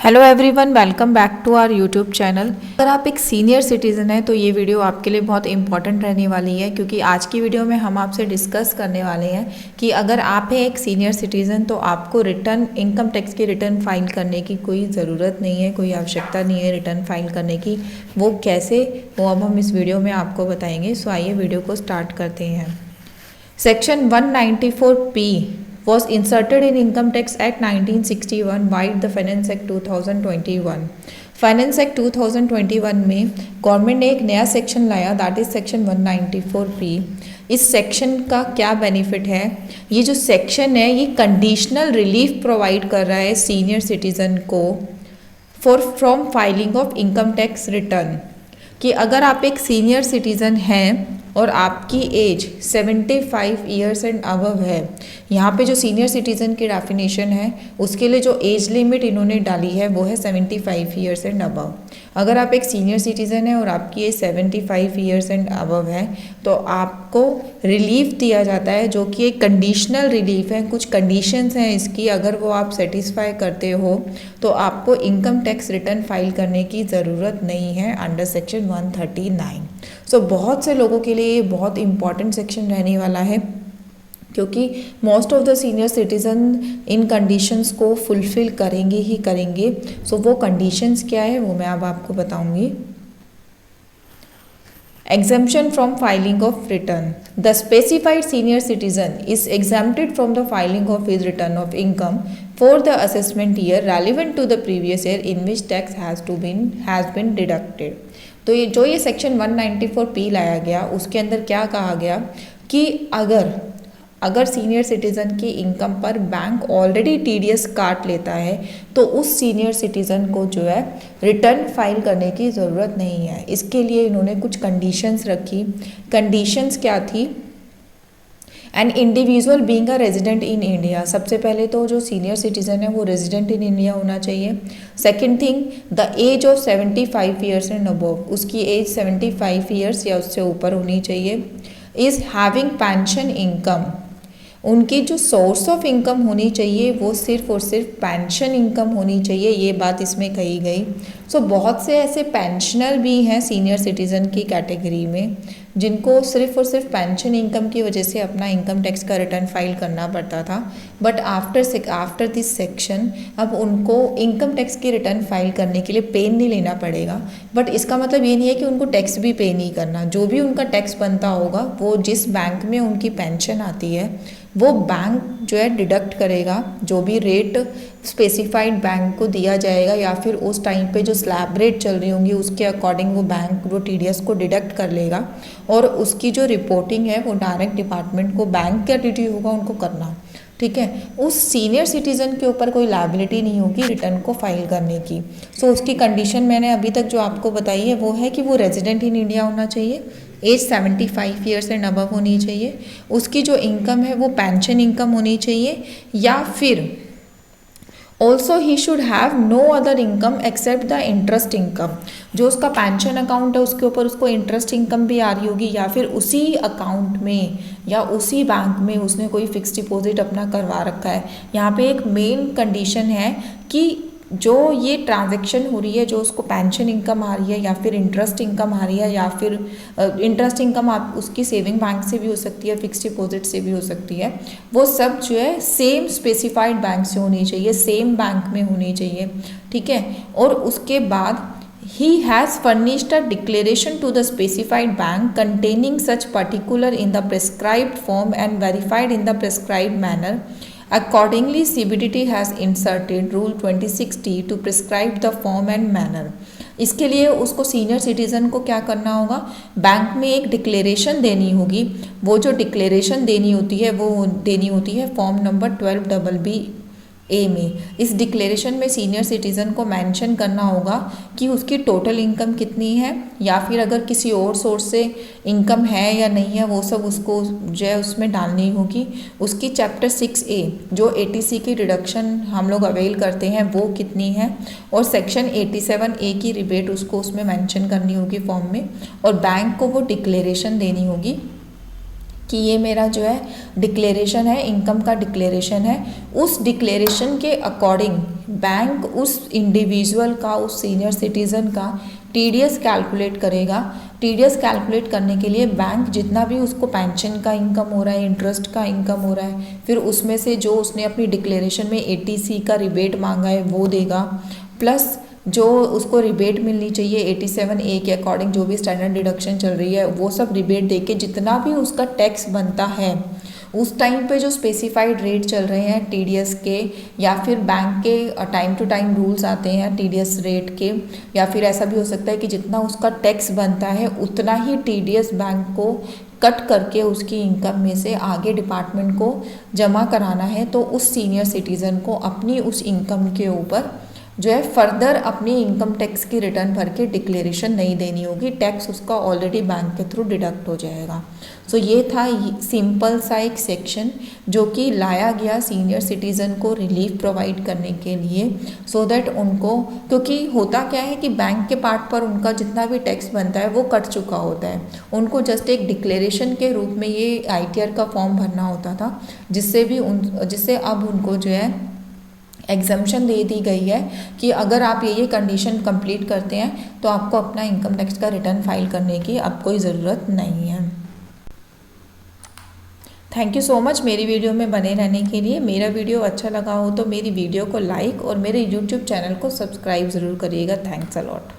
Hello everyone, welcome back to our YouTube channel. अगर आप एक सीनियर सिटीज़न हैं तो ये वीडियो आपके लिए बहुत इंपॉर्टेंट रहने वाली है, क्योंकि आज की वीडियो में हम आपसे डिस्कस करने वाले हैं कि अगर आप हैं एक सीनियर सिटीज़न तो आपको रिटर्न इनकम टैक्स की रिटर्न फाइल करने की कोई ज़रूरत नहीं है, कोई आवश्यकता नहीं है रिटर्न फाइल करने की। वो कैसे, वो अब हम इस वीडियो में आपको बताएंगे। सो आइए वीडियो को स्टार्ट करते हैं। Section 194P was inserted in Income Tax Act 1961 by the Finance Act 2021। Finance act 2021 में गवर्नमेंट ने एक नया सेक्शन लाया, दैट इज सेक्शन 194P। इस सेक्शन का क्या बेनिफिट है? ये जो सेक्शन है ये कंडीशनल रिलीफ प्रोवाइड कर रहा है सीनियर सिटीज़न को from filing of income tax return. कि अगर आप एक सीनियर सिटीज़न हैं और आपकी एज 75 ईयर्स एंड अबव है, यहाँ पे जो सीनियर सिटीज़न की डेफिनेशन है उसके लिए जो एज लिमिट इन्होंने डाली है वो है 75 ईयर्स एंड अबव। अगर आप एक सीनियर सिटीज़न है और आपकी एज 75 ईयर्स एंड अबव है तो आपको रिलीफ दिया जाता है, जो कि एक कंडीशनल रिलीफ है। कुछ कंडीशंस हैं इसकी, अगर वो आप सेटिस्फाई करते हो तो आपको इनकम टैक्स रिटर्न फाइल करने की ज़रूरत नहीं है अंडर सेक्शन 139। सो बहुत से लोगों के लिए ये बहुत इंपॉर्टेंट सेक्शन रहने वाला है, क्योंकि most of the senior citizen in conditions को फुलफ़िल करेंगे ही करेंगे। सो वो कंडीशंस क्या है वो मैं अब आपको बताऊंगी। Exemption from filing of return. The specified senior citizen is exempted from the filing of his return of income for the assessment year relevant to the previous year in which tax has been deducted. तो ये section 194P लाया गया, उसके अंदर क्या कहा गया कि अगर सीनियर सिटीज़न की इनकम पर बैंक ऑलरेडी TDS काट लेता है तो उस सीनियर सिटीज़न को जो है रिटर्न फाइल करने की ज़रूरत नहीं है। इसके लिए इन्होंने कुछ कंडीशंस रखी। कंडीशंस क्या थी? An individual being a resident in India. सबसे पहले तो जो सीनियर सिटीज़न है वो रेजिडेंट इन इंडिया होना चाहिए। Second thing, the age of 75 years and above, उसकी एज 75 ईयर्स या उससे ऊपर होनी चाहिए। इज़ हैविंग पेंशन इनकम, उनकी जो सोर्स ऑफ इनकम होनी चाहिए वो सिर्फ और सिर्फ पेंशन इनकम होनी चाहिए, ये बात इसमें कही गई। सो बहुत से ऐसे पेंशनर भी हैं सीनियर सिटीज़न की कैटेगरी में जिनको सिर्फ और सिर्फ पेंशन इनकम की वजह से अपना इनकम टैक्स का रिटर्न फाइल करना पड़ता था। बट आफ्टर दिस सेक्शन अब उनको इनकम टैक्स की रिटर्न फाइल करने के लिए पेन नहीं लेना पड़ेगा। बट इसका मतलब ये नहीं है कि उनको टैक्स भी पे नहीं करना। जो भी उनका टैक्स बनता होगा वो जिस बैंक में उनकी पेंशन आती है वो बैंक जो है डिडक्ट करेगा, जो भी रेट स्पेसिफाइड बैंक को दिया जाएगा या फिर उस टाइम पे जो स्लैब रेट चल रही होंगी उसके अकॉर्डिंग वो बैंक वो TDS को डिडक्ट कर लेगा और उसकी जो रिपोर्टिंग है वो डायरेक्ट डिपार्टमेंट को, बैंक का ड्यूटी होगा उनको करना। ठीक है, उस सीनियर सिटीज़न के ऊपर कोई लायबिलिटी नहीं होगी रिटर्न को फाइल करने की। सो उसकी कंडीशन मैंने अभी तक जो आपको बताई है वो है कि वो रेजिडेंट इन इंडिया होना चाहिए, एज 75 ईयर्स एंड अबव होनी चाहिए, उसकी जो इनकम है वो पेंशन इनकम होनी चाहिए, या फिर also he should have no other income except the interest income. जो उसका पेंशन अकाउंट है उसके ऊपर उसको इंटरेस्ट इनकम भी आ रही होगी, या फिर उसी अकाउंट में या उसी बैंक में उसने कोई फिक्स डिपॉजिट अपना करवा रखा है। यहाँ पे एक मेन कंडीशन है कि जो ये ट्रांजैक्शन हो रही है, जो उसको पेंशन इनकम आ रही है या फिर इंटरेस्ट इनकम आ रही है, या फिर इंटरेस्ट इनकम आप उसकी सेविंग बैंक से भी हो सकती है, फिक्स डिपॉजिट से भी हो सकती है, वो सब जो है सेम स्पेसिफाइड बैंक से होनी चाहिए, सेम बैंक में होनी चाहिए। ठीक है, और उसके बाद he has furnished a declaration to the specified bank containing such particular in the prescribed form and verified in the prescribed manner. Accordingly, CBDT has inserted Rule 26D to prescribe the form and manner. इसके लिए उसको senior citizen को क्या करना होगा? Bank में एक declaration देनी होगी। वो जो डिक्लेरेशन देनी होती है वो देनी होती है फॉर्म नंबर 12BB ए में। इस डिक्लेरेशन में सीनियर सिटीज़न को मेंशन करना होगा कि उसकी टोटल इनकम कितनी है, या फिर अगर किसी और सोर्स से इनकम है या नहीं है वो सब उसको जो है उसमें डालनी होगी। उसकी चैप्टर 6A जो ATC की रिडक्शन हम लोग अवेल करते हैं वो कितनी है, और सेक्शन 87A की रिबेट उसको उसमें मेंशन करनी होगी फॉर्म में, और बैंक को वो डिक्लेरेशन देनी होगी कि ये मेरा जो है डिक्लेरेशन है, इनकम का डिक्लेरेशन है, उस डिक्लेरेशन के अकॉर्डिंग बैंक उस इंडिविजुअल का, उस सीनियर सिटीज़न का टीडीएस कैलकुलेट करेगा। टीडीएस कैलकुलेट करने के लिए बैंक जितना भी उसको पेंशन का इनकम हो रहा है, इंटरेस्ट का इनकम हो रहा है, फिर उसमें से जो उसने अपनी डिक्लेरेशन में एटीसी का रिबेट मांगा है वो देगा, प्लस जो उसको रिबेट मिलनी चाहिए 87A के अकॉर्डिंग जो भी स्टैंडर्ड डिडक्शन चल रही है वो सब रिबेट देके जितना भी उसका टैक्स बनता है उस टाइम पे जो स्पेसिफाइड रेट चल रहे हैं टीडीएस के, या फिर बैंक के टाइम टू टाइम रूल्स आते हैं टीडीएस रेट के, या फिर ऐसा भी हो सकता है कि जितना उसका टैक्स बनता है उतना ही टीडीएस बैंक को कट करके उसकी इनकम में से आगे डिपार्टमेंट को जमा कराना है। तो उस सीनियर सिटीज़न को अपनी उस इनकम के ऊपर जो है फर्दर अपनी इनकम टैक्स की रिटर्न भर के डिक्लेरेशन नहीं देनी होगी, टैक्स उसका ऑलरेडी बैंक के थ्रू डिडक्ट हो जाएगा। सो ये था सिंपल सा एक सेक्शन जो कि लाया गया सीनियर सिटीज़न को रिलीफ प्रोवाइड करने के लिए, सो दैट उनको, क्योंकि होता क्या है कि बैंक के पार्ट पर उनका जितना भी टैक्स बनता है वो कट चुका होता है, उनको जस्ट एक डिक्लेरेशन के रूप में ये आईटीआर का फॉर्म भरना होता था, जिससे अब उनको जो है एग्जम्पशन दे दी गई है कि अगर आप ये कंडीशन कंप्लीट करते हैं तो आपको अपना इनकम टैक्स का रिटर्न फाइल करने की अब कोई ज़रूरत नहीं है। थैंक यू सो मच मेरी वीडियो में बने रहने के लिए। मेरा वीडियो अच्छा लगा हो तो मेरी वीडियो को लाइक और मेरे यूट्यूब चैनल को सब्सक्राइब ज़रूर करिएगा। Thanks a lot.